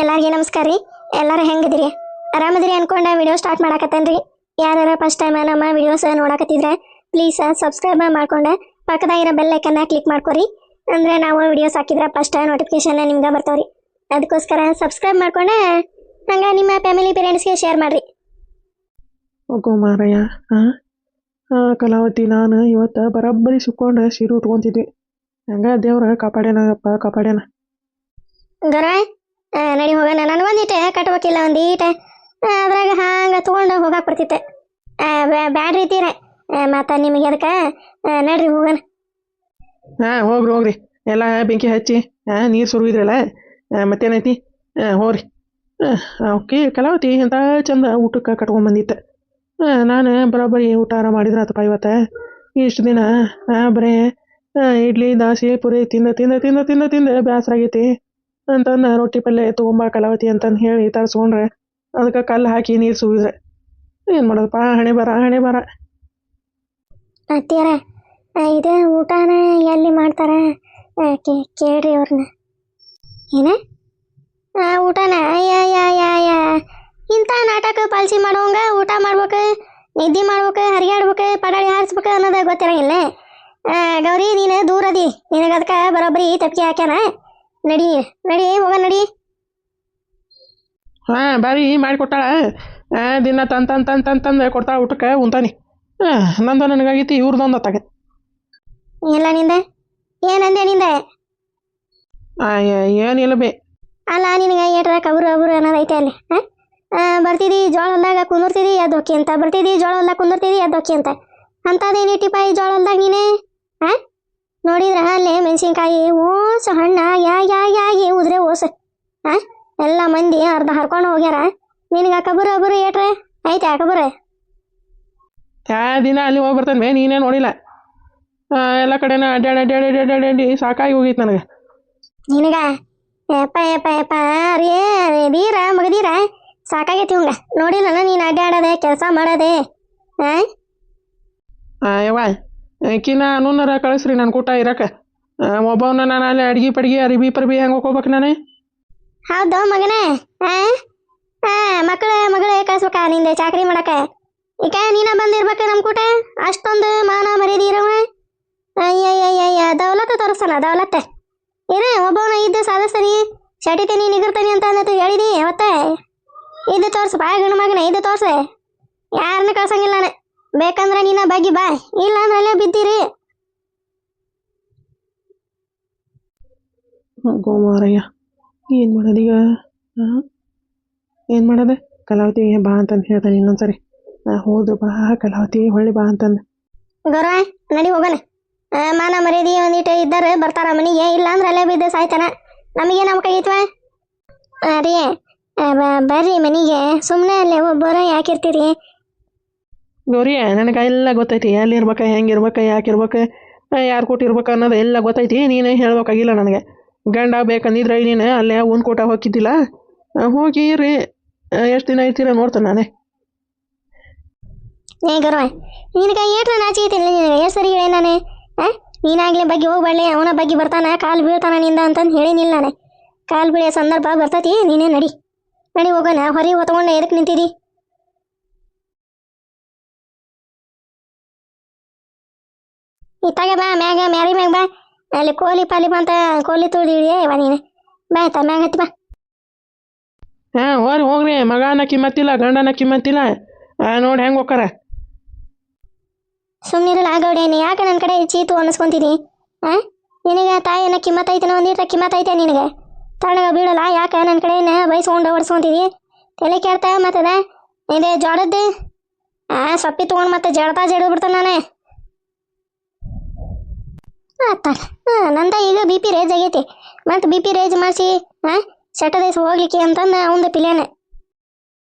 ಎಲ್ಲರಿಗೂ ನಮಸ್ಕಾರ ರೀ. ಎಲ್ಲರೂ ಹೆಂಗಿದಿರಿ? ಆರಾಮದಿರಿ ಅನ್ಕೊಂಡ ವಿಡಿಯೋ ಸ್ಟಾರ್ಟ್ ಮಾಡಾಕತ್ತೇನ್ರಿ. ಯಾರು ಫಸ್ಟ್ ಟೈಮ್ ನಮ್ಮ ವಿಡಿಯೋಸ್ ನೋಡಕತ್ತಿದ್ರೆ ಪ್ಲೀಸ್ ಸಬ್ಸ್ಕ್ರೈಬ್ ಮಾಡ್ಕೊಂಡು ಪಕ್ಕದಾಗಿರೋ ಬೆಲ್ ಐಕನ್ನ ಕ್ಲಿಕ್ ಮಾಡ್ಕೊರಿ. ಅಂದ್ರೆ ನಾವು ವಿಡಿಯೋಸ್ ಹಾಕಿದ್ರೆ ಫಸ್ಟ್ ನೋಟಿಫಿಕೇಶನ್ ನಿಮ್ಗೆ ಬರ್ತಾವ್ರಿ. ಅದಕ್ಕೋಸ್ಕರ ಸಬ್ಸ್ಕ್ರೈಬ್ ಮಾಡ್ಕೊಂಡು ಹಂಗ ನಿಮ್ಮ ಫ್ಯಾಮಿಲಿ ಪೇರೆಂಟ್ಸ್ಗೆ ಶೇರ್ ಮಾಡ್ರಿ. ಹೋಗೋ ಮಾರಯ್ಯ. ಕಲಾವತಿ, ನಾನು ಇವತ್ತು ಬರೋಬ್ಬರಿ ಸುಕ್ಕೊಂಡು ಸೀರೆ ಉಟ್ಕೊಂತಿದ್ವಿ. ಹಂಗ ದೇವ್ರ ಕಾಪಾಡ್ಯಾನಪ್ಪ, ಕಾಪಾಡ್ಯಾನ. ಗರ ನಡಿ ಹೋಗೋಣ. ನಾನು ಒಂದಿಟ್ಟೆ ಕಟ್ಬೇಕಿಲ್ಲ, ಒಂದೀಟ ಅದ್ರಾಗ ಹಂಗ ತಗೊಂಡು ಹೋಗಾಕ್ ಬರ್ತಿತ್ತೆ. ಬ್ಯಾಡ್ರಿ ತೀರ ಮತ್ತು ನಿಮಗೆ ಅದಕ್ಕೆ ನಡ್ರಿ ಹೋಗೋಣ. ಹೋಗ್ರಿ ಹೋಗ್ರಿ, ಎಲ್ಲ ಬೆಂಕಿ ಹಚ್ಚಿ ನೀರು ಸುರಿದ್ರಲ್ಲ, ಮತ್ತೇನೈತಿ? ಹೋಗ್ರಿ. ಓಕೆ ಕಲಾವತಿ, ಎಂಥ ಚಂದ ಊಟಕ್ಕೆ ಕಟ್ಕೊಂಡ್ಬಂದಿತ್ತು. ನಾನು ಬರೋಬ್ಬರಿ ಊಟ ಮಾಡಿದ್ರೆ ಆತಪ್ಪ ಇವತ್ತು. ಇಷ್ಟು ದಿನ ಬರೀ ಇಡ್ಲಿ ದೋಸೆ ಪುರಿ ತಿಂದ ತಿಂದ ತಿಂದ ತಿಂದ ತಿಂದ ಬೇಸರಾಗೈತಿ ಅಂತಂದು ರೊಟ್ಟಿ ಪಲ್ಯ ತೊಗೊಂಬ ಕಲಾವತಿ ಅಂತಂದು ಹೇಳಿ ತರಿಸ್ಕೊಂಡ್ರೆ ಅದಕ್ಕೆ ಕಲ್ಲು ಹಾಕಿ ನೀರು ಸುರಿದ್ರೆ ಏನು ಮಾಡೋದಪ್ಪ? ಹಣೆ ಬರ, ಹಣೆ ಬರ. ಅತ್ತಿಯರ ಇದು ಊಟನ ಎಲ್ಲಿ ಮಾಡ್ತಾರ ಕೇಳ್ರಿ ಅವ್ರನ್ನ. ಏನ ಊಟನ ಇಂಥ ನಾಟಕ ಪಾಲ್ಸಿ ಮಾಡೋಂಗ ಊಟ ಮಾಡ್ಬೇಕು, ನಿದ್ದೆ ಮಾಡ್ಬೇಕು, ಹರಿಗಾಡ್ಬೇಕು, ಪಡಾಳಿ ಹಾರಿಸ್ಬೇಕು ಅನ್ನೋದು ಗೊತ್ತಿರಂಗಿಲ್ಲ. ಗೌರಿ, ನೀನು ದೂರ ಅದಿ, ನಿನಗೆ ಅದಕ್ಕೆ ಬರೋಬ್ಬರಿ ತಪ್ಪಿಗೆ ಹಾಕ್ಯಾನ. ನಡಿ ನಡಿ ಹೋಗ ನಡಿ. ಬಾರಿ ಮಾಡಿಕೊಟ್ಟಾಳ. ದಿನ ತಂದು ಕೊಡ್ತಾಳ ಊಟಕ್ಕೆ ಉಂತಾನಿ. ನಂದು ನನಗಾಗೈತಿ, ಇವ್ರದೊಂದು ಅತ್ತಾಗ. ಇಲ್ಲ ನಿಂದ ಏನಂದೆ ನಿಂದೆ? ಏನಿಲ್ಲ ಬೇ. ಅಲ್ಲ ನಿನಗೆ ಏಟ್ರ ಕಬರು ಅಬರು ಅನ್ನೋದೈತೆ ಅಲ್ಲಿ. ಬರ್ತಿದ್ದಿ ಜೋಳ ಹೊಲ್ದಾಗ ಕುಂದಿರ್ತಿದ್ದಿ ಎದ್ದೋಕಿ ಅಂತ, ಬರ್ತಿದ್ದಿ ಜೋಳ ಹೊಲ್ದಾಗ ಕುಂದಿರ್ತಿದ್ದಿ ಎದ್ದೋಕಿ ಅಂತ. ಅಂಥದ್ದೇನಿಟ್ಟಿಪಾಯಿ ಜೋಳ ಹೊಲ್ದಾಗ ನೀನೆ? ನೋಡಿದ್ರ ಅಲ್ಲೇ ಮೆಣಸಿನ್ಕಾಯಿ ಓಸ ಹಣ್ಣ ಯಾಗಿ ಉದ್ರೆ ಓಸ. ಎಲ್ಲ ಮಂದಿ ಅರ್ಧ ಹರ್ಕೊಂಡು ಹೋಗ್ಯಾರ. ನಿನಗೆ ಕಬರು ಅಬರು ಏಟ್ರೆ ಐತೆ ಕಬರು? ದಿನ ಅಲ್ಲಿ ಹೋಗಿ ಬರ್ತಾನೆ ಬೇ, ನೀನೇ ನೋಡಿಲ್ಲ. ಎಲ್ಲ ಕಡೆನ ಅಡ್ಡಾಡಿ ಸಾಕಾಗಿ ಹೋಗಿತ್ತು ನನಗೆ. ನಿನಗ ಯಪ್ಪ ರೀ ದೀರ ಮಗದೀರ ಸಾಕಾಗೈತಿ ಹಂಗ. ನೋಡಿಲ್ಲ ನೀನು ಅಡ್ಡಾಡದೆ ಕೆಲಸ ಮಾಡದೆ. ಯವ್ವ ಕಿನ್ನ ಅನ್ನೂನರ ಕಳಿಸ್ರಿ ನನ್ನ ಕೂಟ ಇರಕ್ಕೆ. ಒಬ್ಬವನ್ನ ನಾನು ಅಲ್ಲಿ ಅಡ್ಗೆ ಪಡ್ಗಿ ಅರಿಬಿ ಪರ್ಬಿ ಹೆಂಗೆ ಹೋಗ್ಬೇಕು ನಾನು? ಹೌದು ಮಗನೇ. ಮಗಳೇ ಕಳ್ಸ್ಬೇಕ ನಿಂದೆ ಚಾಕ್ರಿ ಮಾಡಕ್ಕೆ? ಈಗ ನೀನ ಬಂದಿರ್ಬೇಕು ನಮ್ಮ ಕೂಟ. ಅಷ್ಟೊಂದು ಮಾನ ಮರ್ಯಾದೆ ಇರವ. ದೌಲತ್ತ ತೋರಿಸ್ತಾನ ದೌಲತ್ತ. ಏನ ಒಬ್ಬವನ ಇದ್ದು ಸಾಧಿಸ್ತಾನಿ, ಶಟಿತೀನಿ ನಿಗಿರ್ತಾನಿ ಅಂತ ಅನ್ನತ್ತು ಹೇಳಿದಿ ಅವತ್ತೆ. ಇದು ತೋರ್ಸು ಬಾ ಗಣ ಮಗನ, ಇದು ತೋರ್ಸೆ. ಯಾರನ್ನ ಕಳ್ಸಂಗಿಲ್ಲ ನಾನು. ಬೇಕಂದ್ರೆ ನೀನ ಬಗ್ಗಿ ಬಾ, ಇಲ್ಲ ಅಂದ್ರೆ ಅಲ್ಲೇ ಬಿದ್ದೀರಿ. ಗೋಮಾರಯ್ಯ, ಏನು ಮಾಡೋದೀಗ? ಏನು ಮಾಡೋದೆ? ಕಲಾವತಿ ಬಾ ಅಂತಂದು ಹೇಳ್ತಾನೆ ಇನ್ನೊಂದ್ಸರಿ. ಹೋದ್ರು ಬಾ ಕಲಾವತಿ, ಹೊಳ್ಳಿ ಬಾ ಅಂತಂದು. ಗೌರವ ನಡಿ ಹೋಗೋಣ. ಮಾನ ಮರ್ಯಾದೆ ಒಂದಿಟ್ಟು ಇದ್ದಾರೆ ಬರ್ತಾರ ಮನೆಗೆ, ಇಲ್ಲ ಅಂದ್ರೆ ಅಲ್ಲೇ ಬಿದ್ದು ಸಾಯ್ತಾನ. ನಮಗೆ ನಮ್ಕಾಗಿತ್ವ ರೀ. ಬರ್ರಿ ಮನೆಗೆ, ಸುಮ್ಮನೆ ಅಲ್ಲೇ ಒಬ್ಬರು ಯಾಕಿರ್ತೀರಿ? ಗೌರಿ, ನನಗೆ ಎಲ್ಲ ಗೊತ್ತೈತಿ. ಎಲ್ಲಿರ್ಬೇಕು, ಹೆಂಗಿರ್ಬೇಕು, ಯಾಕಿರ್ಬೇಕು, ಯಾರು ಕೊಟ್ಟಿರ್ಬೇಕು ಅನ್ನೋದು ಎಲ್ಲ ಗೊತ್ತೈತಿ. ನೀನು ಹೇಳ್ಬೇಕಾಗಿಲ್ಲ ನನಗೆ. ಗಂಡ ಬೇಕಂದಿದ್ರೆ ನೀನು ಅಲ್ಲೇ ಒಂದು ಕೋಟ ಹೋಗಿದ್ದಿಲ್ಲ. ಹೋಗಿ ರೀ, ಎಷ್ಟು ದಿನ ಐತೀರ ನೋಡ್ತಾನೆ ನಾನೇ. ಗೌರವ ನಿನಗೆ ಏಟ್ರ ನಾಚಿಕೈತಿಲ್ಲ ನಿನಗೆ? ಎಷ್ಟು ಸರಿ ಹೇಳಿ ನಾನೇ? ನೀನಾಗ್ಲೇ ಬಗ್ಗೆ ಹೋಗ್ಬಾಡ್ಲಿ, ಅವನ ಬಗ್ಗೆ ಬರ್ತಾನ ಕಾಲು ಬೀಳ್ತಾನ ನಿಂದ ಅಂತಂದು ಹೇಳಿನಿಲ್ಲ ನಾನೇ. ಕಾಲು ಬೀಳೋ ಸಂದರ್ಭ ಬರ್ತೈತಿ. ನೀನೇ ನಡಿ ನಡಿ ಹೋಗೋಣ. ಹೊರಗೆ ಹೊತ್ಕೊಂಡು ಎದಕ್ಕೆ ನಿಂತಿದಿ? ಇತ್ತಾಗ ಬಾ ಮ್ಯಾಗ, ಮ್ಯಾಗ ಬಾ. ಅಲ್ಲಿ ಕೋಲಿ ಪಾಲಿ ಬಂತ ಕೋಲಿ ತುಳಿದಿಡಿಯೇ ಇವ ನೀನು. ಬಾ ಆಯ್ತಾ ಮ್ಯಾಗ ಹತ್ತಿ ಬಾ. ಹೋಗ್ರಿ. ಮಗನ ಕಿಮ್ಮತ್ತಿಲ್ಲ, ಗಂಡನ ಕಿಮ್ಮತ್ತಿಲ್ಲ. ನೋಡಿ ಹೆಂಗೆ ಹೋಗ್ತಾರ. ಸುಮ್ಮನಿರಲ್ಲ ಗೌಡೇನಿ, ಯಾಕೆ ನನ್ನ ಕಡೆ ಚೀತು ಅನ್ನಿಸ್ಕೊಂತೀನಿ? ನಿನಗೆ ತಾಯಿನ ಕಿಮ್ಮತ್ತೈತೇನೋ, ಒಂದಿಟ್ಟ ಕಿಮ್ಮತ್ತೈತೆ ನಿನಗೆ. ತಣ್ಣಗ ಬೀಳಲ್ಲ ಯಾಕೆ ನನ್ನ ಕಡೆನ ಬೈಸ್ಕೊಂಡು ಹೊಡ್ಸ್ಕೊಂತಿದಿ? ತಲೆ ಕೇಳ್ತಾ ಮತ್ತದ ಇದೆ ಜೋಳದ್ದು ಸೊಪ್ಪಿ ತೊಗೊಂಡು ಮತ್ತೆ ಜಡ್ದು ಬಿಡ್ತಾನೆ ನಾನೇ. ನಂದ ಈಗ ಬಿ ಪಿ ರೇಜ್ ಆಗೈತಿ. ಮತ್ತು ಬಿ ಪಿ ರೇಜ್ ಮಾಡಿಸಿ ಶಟದೇಶ ಹೋಗ್ಲಿಕ್ಕೆ ಅಂತಂದು ಅವಂದು ಪಿಲೇನೆ.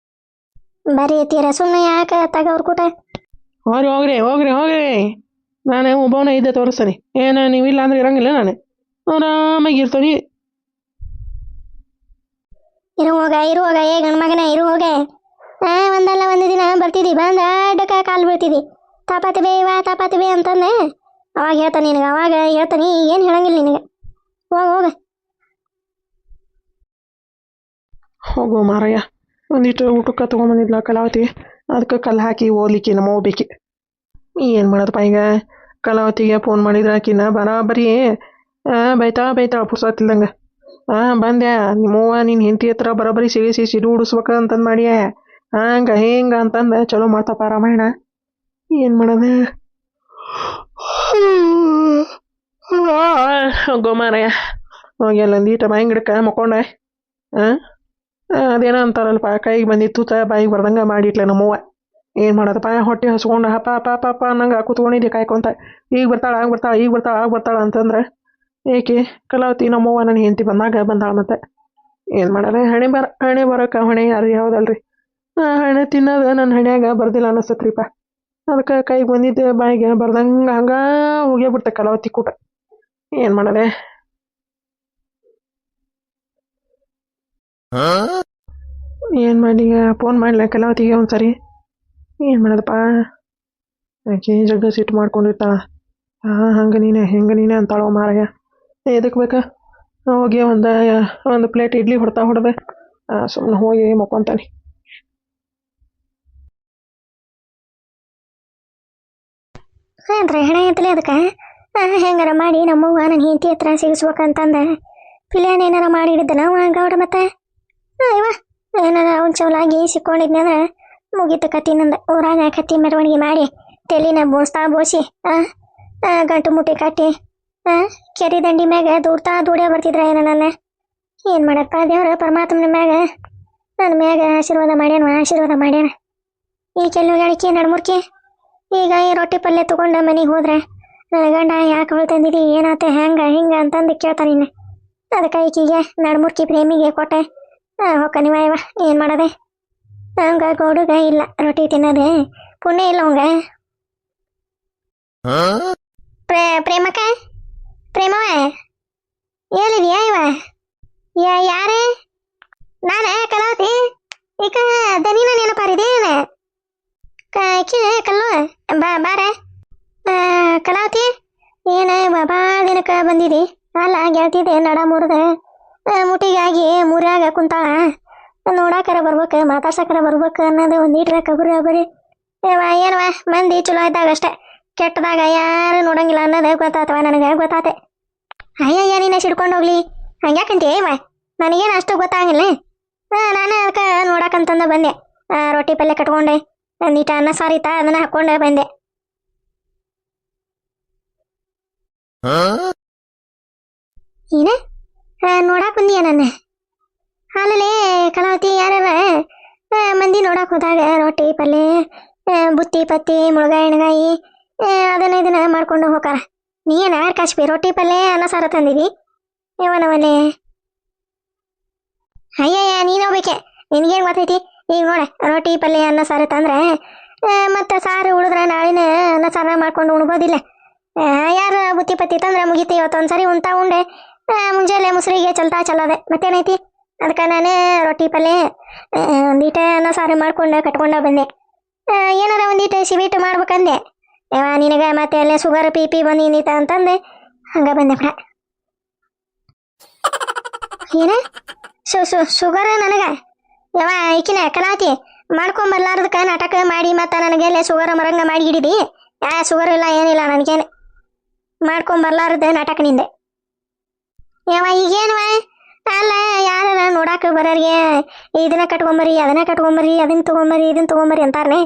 ಬರೀ ತೀರ ಸುಮ್ಮನೆ ಯಾಕೆ ತಗೋರ್ ಕೂಟ? ಹೋಗ್ರಿ. ನಾನು ಒಬ್ಬವನ ಇದ್ದೆ ತೋರಿಸ್ತಾನೆ. ಏನು ನೀವಿಲ್ಲ ಅಂದ್ರೆ ಇರಂಗಿಲ್ಲ ನಾನು. ಆರಾಮಾಗಿ ಇರ್ತಾನೆ. ಇರು ಹೋಗ ಗಂಡು ಮಗನ ಇರು ಹೋಗ. ಒಂದಲ್ಲ ಒಂದು ದಿನ ಬರ್ತಿದ್ದಿ, ಬಂದ ಅಡ್ಡಕ್ಕ ಕಾಲು ಬೀಳ್ತಿದ್ದಿ. ತಾಪಾತಿ ಬೇ ಅಂತಂದೆ. ಅವಾಗ ಹೇಳ್ತಾನೆ ನಿನಗೆ, ಅವಾಗ ಹೇಳ್ತಾನೆ. ಏನು ಹೇಳಂಗಿಲ್ಲ ನಿನಗೆ. ಹೋಗ ಹೋಗು ಮಾರಯ್ಯ. ಒಂದಿಷ್ಟು ಊಟಕ್ಕೆ ತೊಗೊಂಬಂದಿದ್ಲ ಕಲಾವತಿ, ಅದಕ್ಕೆ ಕಲ್ಲು ಹಾಕಿ ಓದ್ಲಿಕ್ಕೆ ನಮ್ಮವ್ವ ಬೇಕಿ. ಏನು ಮಾಡೋದಪ್ಪ ಈಗ? ಕಲಾವತಿಗೆ ಫೋನ್ ಮಾಡಿದ್ರೆ ಆಕಿನ ಬರಾಬರಿ ಬೈತಾ ಪುರ್ಸತ್ತಿಲ್ದಂಗೆ. ಬಂದೆ ನಿಮ್ಮವ್ವ ನಿನ್ನ ಹೆಂಡತಿ ಹತ್ರ ಬರೋಬ್ಬರಿ ಸಿಗಿಸಿ ಸಿಡು ಉಡಿಸ್ಬೇಕ ಅಂತಂದು ಮಾಡಿಯ. ಹಿಂಗೆ ಅಂತಂದು ಚಲೋ ಮಾಡ್ತಪ್ಪ ರಾಮಾಯಣ. ಏನು ಮಾಡೋದು? ಗೋಮಾರಯ್ಯ ಹೋಗಿ ಅಲ್ಲೊಂದೀಟ ಬಾಯಿ ಗಿಡಕ್ಕೆ ಮಕ್ಕೊಂಡೆ. ಅದೇನೋ ಅಂತಾರಲ್ಪ, ಕೈಗೆ ಬಂದಿತ್ತು ಬಾಯಿಗೆ ಬರ್ದಂಗೆ ಮಾಡಿಟ್ಲೆ ನಮ್ಮವ್ವ. ಏನು ಮಾಡೋದಪ್ಪ, ಹೊಟ್ಟೆ ಹಸ್ಕೊಂಡು ಹಪ್ಪ ಅಪ್ಪ ಅಪ್ಪ ಅಪ್ಪ ಅನ್ನಂಗೆ ಕೂತ್ಕೊಂಡಿದ್ದೆ ಕಾಯ್ಕೊಂತ. ಈಗ ಬರ್ತಾಳೆ ಆಗ ಬರ್ತಾಳೆ, ಈಗ ಬರ್ತಾಳೆ ಆಗ ಬರ್ತಾಳೆ ಅಂತಂದ್ರೆ ಏಕೆ ಕಲಾವತಿ ನಮ್ಮವ್ವ ನನ್ನ ಹೆಂಡತಿ ಬಂದಾಳೆ ಮತ್ತೆ. ಏನು ಮಾಡೋದು? ಹಣೆ ಬರೋಕೆ ಹೊಣೆ ಯಾರು ಯಾವುದಲ್ರಿ. ಹಣೆ ತಿನ್ನೋದು ನನ್ನ ಹಣೆಯಾಗ ಬರ್ದಿಲ್ಲ ಅನ್ನಿಸ್ತತ್ರಿಪ್ಪ. ಅದಕ್ಕೆ ಕೈಗೆ ಬಂದಿದ್ದೆ ಬಾಯಿಗೆ ಬರ್ದಂಗೆ ಹಂಗೆ ಹೋಗೇ ಬಿಡ್ತೆ ಕಲಾವತಿ ಕೂಟ. ಏನು ಮಾಡೋದೆ? ಏನು ಮಾಡಿ ಫೋನ್ ಮಾಡ್ಲ ಕಲಾವತಿಗೆ ಒಂದ್ಸರಿ. ಏನು ಮಾಡೋದಪ್ಪ, ಆಕೆ ಜಗ್ಗ ಸಿಟ್ಟು ಮಾಡ್ಕೊಂಡಿರ್ತಾಳ. ಹಂಗೆ ನೀನೆ ಅಂತಾಳೋ ಮಾರಾಯ. ಎದಕ್ಕೆ ಬೇಕಾ? ಹೋಗಿ ಒಂದು ಪ್ಲೇಟ್ ಇಡ್ಲಿ ಹೊಡೆದೆ ಸುಮ್ಮನೆ ಹೋಗಿ ಮಕ್ಕೊಂತಾನೆ. ಅಂದ್ರೆ ಹಣ ಐತಲೇ ಅದಕ್ಕೆ ಹೆಂಗಾರ ಮಾಡಿ ನಮ್ಮವ್ವ ನನ್ನ ಹೆಂಡತಿ ಹತ್ರ ಸಿಗಿಸ್ಬೇಕಂತಂದ ಪಿಲ್ಯಾನ ಏನಾರ ಮಾಡಿ ಹಿಡಿದ ನಾವು ಗೌಡ ಮತ್ತೆ ಇವ ಏನಾರ ಅವ್ನ ಚೌಲಾಗಿ ಸಿಕ್ಕೊಂಡಿದ್ನಿ ಅಂದ್ರೆ ಮುಗೀತು ಕತ್ತಿ ನಂದು. ಊರಾಗ ಕತ್ತಿ ಮೆರವಣಿಗೆ ಮಾಡಿ ತೆಲಿನ ಬೋಸಿ ಗಂಟು ಮುಟ್ಟಿ ಕಟ್ಟಿ ಕೆರೆ ದಂಡಿ ಮ್ಯಾಗ ದೂಡ್ಯಾ ಬರ್ತಿದ್ರ ಏನ ನನ್ನ. ಏನು ಮಾಡಪ್ಪ, ದೇವ್ರ ಪರಮಾತ್ಮನ ಮ್ಯಾಗ ನನ್ನ ಮ್ಯಾಗ ಆಶೀರ್ವಾದ ಮಾಡ್ಯಾನ. ಈ ಕೆಲ್ವಗಾಳಿಕೆ ನಡ್ಮುರ್ಕಿ ಈಗ ಈ ರೊಟ್ಟಿ ಪಲ್ಯ ತೊಗೊಂಡು ಮನೆಗೆ ಹೋದ್ರೆ ನನ್ನ ಗಂಡ ಯಾಕೆ ಹೊಳ್ ತಂದಿದಿ, ಏನಾತ, ಹಿಂಗೆ ಅಂತಂದು ಕೇಳ್ತಾನೆ ಇನ್ನು. ಅದಕ್ಕೆ ಈಕಿಗೆ ನಡ್ಮುರ್ಕಿ ಪ್ರೇಮಿಗೆ ಕೊಟ್ಟೆ ಹೊಕ್ಕ ನೀವ. ಏನು ಮಾಡೋದೆ? ಹಂಗ ಗೌಡುಗ ಇಲ್ಲ ರೊಟ್ಟಿ ತಿನ್ನೋದೆ ಪುಣ್ಯ ಇಲ್ಲ ಅವಂಗ. ಪ್ರೇಮವ ಹೇಳಿದ್ಯಾ ಇವ? ಯಾರೇ? ನಾನೇ ಕಲಾವತಿ. ಈಗ ದನಿನ ನೆನಪಾರಿದೇನ? ಕಲ್ಲು ಬಾರ ಕಲಾವತಿ. ಏನ ಭಾಳ ದಿನಕ್ಕೆ ಬಂದಿದಿ? ಅಲ್ಲ ಗೆಳ್ತಿದ್ದೆ ನಡ ಮುರಿದ ಮುಟಿಗಾಗಿ ಮುರ್ಯಾಗ ಕುಂತಾಳ. ನೋಡಾಕರ ಬರ್ಬೇಕು, ಮಾತಾಡ್ಸಕರ ಬರ್ಬೇಕು ಅನ್ನೋದು ಒಂದೀಟ್ರ ಕಬರಿ. ಏನವ ಮಂದಿ ಚಲೋ ಇದ್ದಾಗ ಅಷ್ಟೆ, ಕೆಟ್ಟದಾಗ ಯಾರು ನೋಡಂಗಿಲ್ಲ ಅನ್ನೋದು ಗೊತ್ತಾತವ ನನಗೆ. ಗೊತ್ತಾತೆ. ಅಯ್ಯಯ್ಯ ನೀನ ಸಿಡ್ಕೊಂಡು ಹೋಗ್ಲಿ ಹಂಗ್ಯಾಕಂತೀಯ ಇವ? ನನಗೇನು ಅಷ್ಟು ಗೊತ್ತಾಗಿಲ್ಲ. ನಾನು ಅದಕ್ಕೆ ನೋಡಕ್ಕಂತಂದ ಬಂದೆ. ರೊಟ್ಟಿ ಪಲ್ಯ ಕಟ್ಕೊಂಡೆ, ಒಂದೀಟ ಅನ್ನ ಸಾರಿತ ಅದನ್ನ ಹಾಕ್ಕೊಂಡೆ ಬಂದೆ. ಏನ ನೋಡಕ್ ಬಂದಿಯ ನನ್ನ? ಹಾಲಲ್ಲೇ ಕಲಾವತಿ ಯಾರ ಮಂದಿ ನೋಡಕ್ ಹೋದಾಗ ರೊಟ್ಟಿ ಪಲ್ಯ ಬುತ್ತಿ ಪತ್ತಿ ಮುಳುಗಾಯಿ ಎಣ್ಗಾಯಿ ಇದನ್ನ ಮಾಡ್ಕೊಂಡು ಹೋಗಾರ. ನೀ ಏನ ಕಾಶ್ಮಿ ರೊಟ್ಟಿ ಪಲ್ಯ ಅನ್ನ ಸಾರ ತಂದಿದಿ ಇವನವಲ್ಲೇ? ಅಯ್ಯಯ್ಯ ನೀನು ಹೋಗ್ಬೇಕೆ, ನಿನ್ಗೇನು ಗೊತ್ತೈತಿ? ಈಗ ನೋಡ ರೊಟ್ಟಿ ಪಲ್ಯ ಅನ್ನ ಸಾರು ತಂದ್ರೆ ಮತ್ತೆ ಸಾರು ಉಳಿದ್ರೆ ನಾಳಿನ ಅನ್ನ ಸಾರ ಮಾಡ್ಕೊಂಡು ಉಣ್ಬೋದಿಲ್ಲ. ಯಾರು ಬುತ್ತಿ ಪತ್ತಿ ತಂದ್ರೆ ಮುಗೀತಿ. ಇವತ್ತೊಂದ್ಸರಿ ಉಂಡೆ ಮುಂಜಾನೆ ಮುಸ್ರಿಗೆ ಚಲ್ಲದೆ ಮತ್ತೇನೈತಿ? ಅದಕ್ಕೆ ನಾನು ರೊಟ್ಟಿ ಪಲ್ಯ ಒಂದೀಟ ಅನ್ನ ಸಾರು ಮಾಡ್ಕೊಂಡು ಕಟ್ಕೊಂಡು ಬಂದೆ. ಏನಾರ ಒಂದೀಟ ಸಿವೀಟ್ ಮಾಡ್ಬೇಕಂದೆ. ನಿನಗೆ ಮತ್ತೆ ಅಲ್ಲೇ ಶುಗರ್ ಪಿ ಬಂದಿನಿತ ಅಂತಂದೆ ಹಂಗ ಬಂದೆ ಬಿಡ. ಏನ ಶುಗರ್ ನನಗೆ? ಈಕಿನ ಕಲಾವತಿ ಮಾಡ್ಕೊಂಬರ್ಲಾರ್ದಕ್ಕೆ ನಾಟಕ ಮಾಡಿ ಮತ್ತೆ ನನಗೆಲ್ಲ ಶುಗರ್ ಮರಂಗ ಮಾಡಿ ಹಿಡಿದಿ. ಶುಗರ್ ಇಲ್ಲ ಏನಿಲ್ಲ ನನಗೇನು, ಮಾಡ್ಕೊಂಬರ್ಲಾರ್ದ ನಾಟಕ ನಿಂದೆ. ಈಗೇನುವ? ಅಲ್ಲ ಯಾರ ನೋಡಾಕ ಬರೋರಿಗೆ ಇದನ್ನ ಕಟ್ಕೊಂಬರಿ ಅದನ್ನ ಕಟ್ಕೊಂಬರಿ ಅದನ್ನ ತಗೊಂಬರಿ ಅಂತಾರನೆ.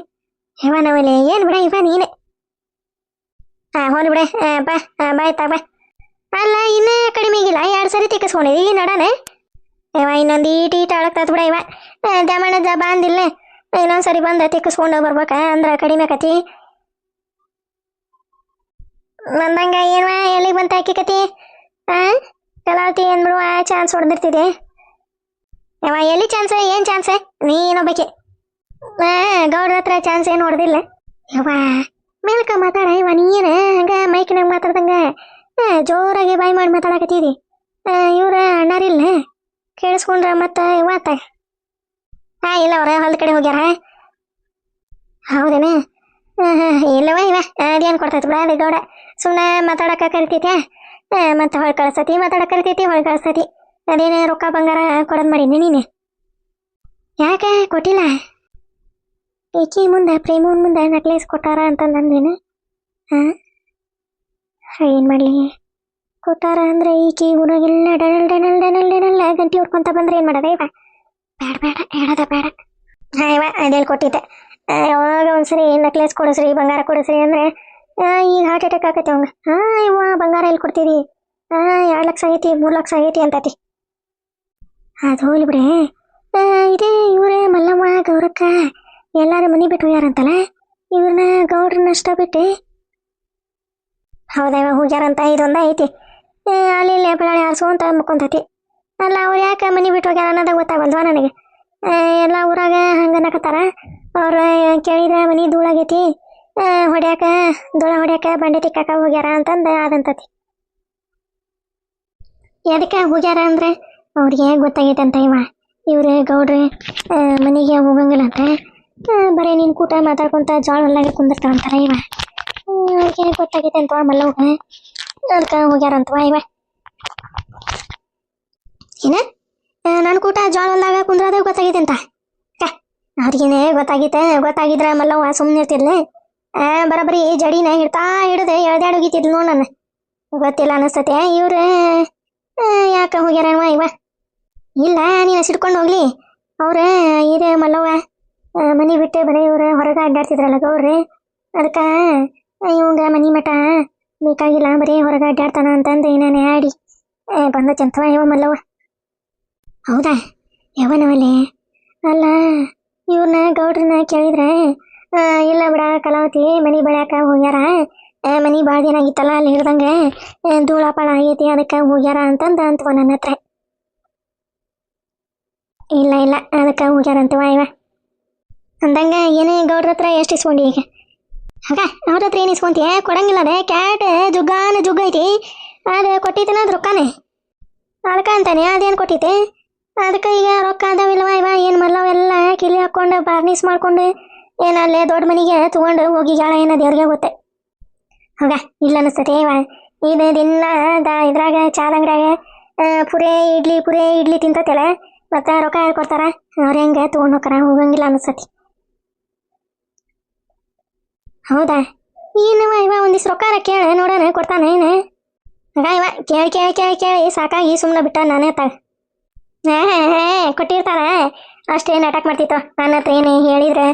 ನಾವಲ್ಲಿ ಏನು ಬಿಡ ಇವ ನೀನೆ. ಹೋಲ್ ಬಿಡೆ ಬಾಯ್ ಬಾ. ಅಲ್ಲ ಇನ್ನೂ ಕಡಿಮೆ ಆಗಿಲ್ಲ, 2 ಸರಿ ತಿಕ್ಕಿಸ್ಕೊಂಡಿದಿ ನಡನೆ. ಇನ್ನೊಂದು ಈಟ ಅಳಕ್ತತ್ ಬಿಡ. ದ್ಯಾಮಣ್ಣ ಬಾ ಅಂದಿಲ್ಲ, ಇನ್ನೊಂದ್ಸರಿ ಬಂದ ತಿಕ್ಕಿಸ್ಕೊಂಡು ಬರ್ಬೇಕ ಅಂದ್ರ ಕಡಿಮೆ ಆಕತಿ. ಬಂದಂಗ ಏನ್ವಾ ಎಲ್ಲಿಗೆ ಬಂತ ಆಕಿ ಕತಿ? ಕಲಾವತಿ ಏನ್ ಬಿಡುವ ಚಾನ್ಸ್ ಹೊಡೆದಿರ್ತಿದೆ. ಎಲ್ಲಿ ಚಾನ್ಸ್? ಏನ್ ಚಾನ್ಸ್? ನೀನೊಬ್ಬಕ್ಕೆ ಗೌಡ್ರ ಹತ್ರ ಚಾನ್ಸ್ ಏನು ಹೊಡೆದಿಲ್ಲ. ಮೇಲ್ಕ ಮಾತಾಡ ನೀನ ಹಂಗ ಮೈಕಿನಾಗ ಮಾತಾಡ್ದಂಗ ಜೋರಾಗಿ ಬಾಯಿ ಮಾಡಿ ಮಾತಾಡಕತ್ತೀರಿ. ಇವ್ರ ಅಣ್ಣಾರಿಲ್ಲ ಕೇಳಿಸ್ಕೊಂಡ್ರ ಮತ್ತ ಇವತ್ತ? ಇಲ್ಲ ಅವ್ರ ಹೊಲದ ಕಡೆ ಹೋಗ್ಯಾರ. ಹೌದೇನ? ಇಲ್ಲವ ಅದೇನು ಕೊಡ್ತೈತಿ ಬಿಡ ಅದು ಗೌಡ. ಸುಮ್ಮನೆ ಮಾತಾಡಕ ಕರಿತೈತೆ ಮತ್ತೆ ಹೊಳ್ ಕಳಿಸ್ತತಿ, ಮಾತಾಡಕ್ ಕರಿತೈತಿ ಹೊಳ್ ಕಳಿಸ್ತತಿ. ಅದೇನೇ ರೊಕ್ಕ ಬಂಗಾರ ಕೊಡೋದು ಮಾಡೀನಿ ನೀನು? ಯಾಕೆ ಕೊಟ್ಟಿಲ್ಲ? ಈಕಿ ಮುಂದೆ ಪ್ರೇಮನ್ ಮುಂದೆ ನೆಕ್ಲೇಸ್ ಕೊಟ್ಟಾರ ಅಂತ ನಂದೇನು? ಹಾಂ, ಏನು ಮಾಡಲಿ? ಕೊಟ್ಟಾರ ಅಂದ್ರೆ ಈಕಿ ಊರಾಗೆಲ್ಲ ಡನಲ್ ಡನಲ್ ಡನಲ್ ಡನಲ್ ಗಂಟಿ ಹೊಡ್ಕೊಂತ ಬಂದ್ರೆ ಏನು ಮಾಡೋದ? ಇವ ಬೇಡ ಬೇಡ ಹೇಳೋದ ಬೇಡ. ಹಾಂ ಇವ ಅದೆಲ್ಲಿ ಕೊಟ್ಟಿದ್ದೆ. ಯಾವಾಗ ಒಂದ್ಸರಿ ನೆಕ್ಲೇಸ್ ಕೊಡಿಸ್ರಿ, ಬಂಗಾರ ಕೊಡಿಸ್ರಿ ಅಂದರೆ ಈಗ ಹಾರ್ಟ್ ಅಟ್ಯಾಕ್ ಆಕೈತೆ ಅವಂಗ. ಹಾಂ ಇವ ಬಂಗಾರ ಎಲ್ಲಿ ಕೊಡ್ತೀವಿ? 2 ಲಕ್ಷ ಆಗೈತಿ, 3 ಲಕ್ಷ ಆಗೈತಿ ಅಂತತಿ. ಅದು ಹೋಗ್ಲಿ ಬಿಡೆ. ಇದೇ ಇವರೇ ಮಲ್ಲಮ್ಮ ಗೌರಕ್ಕ ಎಲ್ಲಾರು ಮನೆ ಬಿಟ್ಟು ಹೋಗ್ಯಾರಂತಲ್ಲ, ಇವ್ರನ್ನ ಗೌಡ್ರನ್ನಷ್ಟ ಬಿಟ್ಟು. ಹೌದಾ, ಇವಾಗ ಹೋಗ್ಯಾರಂತ ಇದೊಂದ ಐತಿ. ಅಲ್ಲಿ ಇಲ್ಲೇ ಬೆಳಾಳಿ ಆರಿಸುವಂತ ಮುಕ್ಕೊಂತೈತಿ. ಅಲ್ಲ ಅವ್ರು ಯಾಕೆ ಮನೆ ಬಿಟ್ಟು ಹೋಗ್ಯಾರ ಅನ್ನೋದಾಗ ಗೊತ್ತಾಗಲ್ವಾ ನನಗೆ. ಎಲ್ಲ ಊರಾಗ ಹಂಗನ್ನಕತ್ತಾರ. ಅವ್ರು ಕೇಳಿದ್ರೆ ಮನೆ ಧೂಳಾಗೈತಿ, ಹೊಡ್ಯಾಕ ಧೂಳ ಹೊಡ್ಯಾಕ ಬಂಡೆ ತಿಕ್ಕಾಕ ಹೋಗ್ಯಾರ ಅಂತಂದು ಅದಂತತಿ. ಎದಕ್ಕೆ ಹೋಗ್ಯಾರ ಅಂದ್ರೆ ಅವ್ರಿಗೆ ಗೊತ್ತಾಗೈತೆ ಅಂತ ಇವ್ರು ಗೌಡ್ರೆ ಮನೆಗೆ ಹೋಗಂಗಿಲ್ಲ ಅಂತ. ಬರೀ ನಿನ್ ಕೂಟ ಮಾತಾಡ್ಕೊಂತ ಜಾಳ ಹೊಲ್ಲಾಗ ಕುಂದಿರ್ತಾವಂತಾರ ಅವ್ರಿಗೆ ಗೊತ್ತಾಗೈತೆ ಅಂತವ ಮಲ್ಲವ್ಗ. ಅದಕ್ಕೆ ಹೋಗ್ಯಾರಂತವ ಏನ ನನ್ನ ಕೂಟ ಜಾಳ ಹೊಲ್ದಾಗ ಕುಂದ್ರದ ಗೊತ್ತಾಗೈತೆ ಅಂತ. ಅವ್ರಿಗೇನೆ ಗೊತ್ತಾಗಿದ್ರೆ ಮಲ್ಲವ್ವ ಸುಮ್ಮನೆ ಇರ್ತಿದ್ಲೆ. ಬರಬರಿ ಜಡಿನ ಹಿಡ್ದು ಎಳ್ದಾಡ್ ಹೋಗಿತಿದ್ಲು ನೋಡ್. ನನ್ನ ಗೊತ್ತಿಲ್ಲ ಅನಿಸ್ತತೆ ಇವ್ರು ಯಾಕೆ ಹೋಗ್ಯಾರವ ಇಲ್ಲ ನೀನು ಸಿಡ್ಕೊಂಡು ಹೋಗ್ಲಿ. ಅವ್ರ ಇದೆ ಮಲ್ಲವ್ವ ಮನೆ ಬಿಟ್ಟು ಬರೀ ಇವ್ರು ಹೊರಗೆ ಅಡ್ಡಾಡ್ತಿದ್ರಲ್ಲ ಗೌಡ್ರಿ, ಅದಕ್ಕೆ ಇವಂಗ ಮನೆ ಮಠ ಬೇಕಾಗಿಲ್ಲ, ಬರೀ ಹೊರಗೆ ಅಡ್ಡಾಡ್ತಾನ ಅಂತಂದು ಏನೇನೆ ಆಡಿ ಬಂದತ್ತಂತವ ಮಲ್ಲವ್ವ. ಹೌದಾ ಯಾವನವಲ್ಲಿ? ಅಲ್ಲ ಇವ್ರನ್ನ ಗೌಡ್ರನ್ನ ಕೇಳಿದ್ರೆ ಇಲ್ಲ ಬಿಡ ಕಲಾವತಿ ಮನೆ ಬೆಳ್ಯಾಕ ಹೋಗ್ಯಾರ, ಮನೆ ಭಾಳ ದಿನ ಆಗಿತ್ತಲ್ಲ ಅಲ್ಲಿ ಹಿಡ್ದಂಗೆ ಧೂಳ ಪಾಳ ಆಗೈತಿ ಅದಕ್ಕೆ ಹೋಗ್ಯಾರ ಅಂತವ ನನ್ನ ಹತ್ರ. ಇಲ್ಲ ಅದಕ್ಕೆ ಹೋಗ್ಯಾರಂತವ ಅಂದಂಗ ಏನೇ ಗೌಡ್ರ ಹತ್ರ ಎಷ್ಟು ಇಸ್ಕೊಂಡಿ ಈಗ? ಹಾಗ ಅವ್ರ ಹತ್ರ ಏನು ಇಸ್ಕೊಂತೀಯ? ಕೊಡಂಗಿಲ್ಲ ಅದೇ ಕ್ಯಾಟ್ ಜುಗ್ಗ ಐತಿ, ಅದು ಕೊಟ್ಟಿದ್ದೇನ ಅದು ರೊಕ್ಕನೇ ಅದಕ್ಕೆ ಅಂತಾನೆ. ಅದೇನು ಕೊಟ್ಟಿದ್ದೆ ಅದಕ್ಕೆ ಈಗ ರೊಕ್ಕ ಅದಾವಿಲ್ವ ಏನು ಮಲ್ಲವೆಲ್ಲ ಕಿಲಿ ಹಾಕ್ಕೊಂಡು ಬಾರ್ನಿಸ್ ಮಾಡ್ಕೊಂಡು ಏನಲ್ಲೇ ದೊಡ್ಡ ಮನೆಗೆ ತಗೊಂಡು ಹೋಗಿ ಜಾಳ ಏನೋ ದೇವ್ರಿಗೆ ಗೊತ್ತೆ. ಹೋಗ ಇಲ್ಲ ಅನಿಸ್ತತೆ ಇದು ದಿನ ಇದ್ರಾಗ ಚಾದ ಅಂಗಡಿಯಾಗ ಪುರೇ ಇಡ್ಲಿ ತಿಂತತಿಲ್ಲ, ಮತ್ತೆ ರೊಕ್ಕ ಯಾರು ಕೊಡ್ತಾರ? ಅವ್ರ ಹೆಂಗೆ ತೊಗೊಂಡು ಹೋಗಾರ? ಹೋಗಂಗಿಲ್ಲ ಅನಿಸ್ತತಿ. ಹೌದಾ ಏನವ ಒಂದಿವ್ಸ ರೊಕ್ಕಾರ ಕೇಳ ನೋಡೋಣ ಕೊಡ್ತಾನೆ ಏನು? ಕೇಳಿ ಸಾಕಾಗಿ ಸುಮ್ಮನೆ ಬಿಟ್ಟ ನಾನೇ ತಾಗ. ಕೊಟ್ಟಿರ್ತಾರ ಅಷ್ಟೇ ನಾಟಕ ಮಾಡ್ತಿತ್ತು. ನನ್ನ ಹತ್ರ ಏನು ಹೇಳಿದ್ರೆ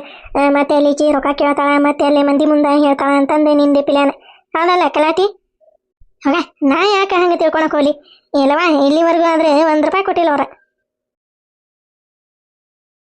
ಮತ್ತೆ ಅಲ್ಲಿ ರೊಕ್ಕ ಕೇಳ್ತಾಳ, ಮತ್ತೆ ಅಲ್ಲಿ ಮಂದಿ ಮುಂದೆ ಹೇಳ್ತಾಳ ಅಂತಂದು ನಿಂದೆ ಪಿಲ್ಯಾನ. ಹೌದಲ್ಲ ಕಲಾಟಿ? ಹೋಗ ನಾ ಯಾಕೆ ಹಂಗೆ ತಿಳ್ಕೊಳಕ್ ಹೋಗ್ಲಿ? ಇಲ್ಲವಾ ಇಲ್ಲಿವರೆಗೂ ಆದ್ರೆ 1 ರೂಪಾಯಿ ಕೊಟ್ಟಿಲ್ಲ ಅವ್ರ.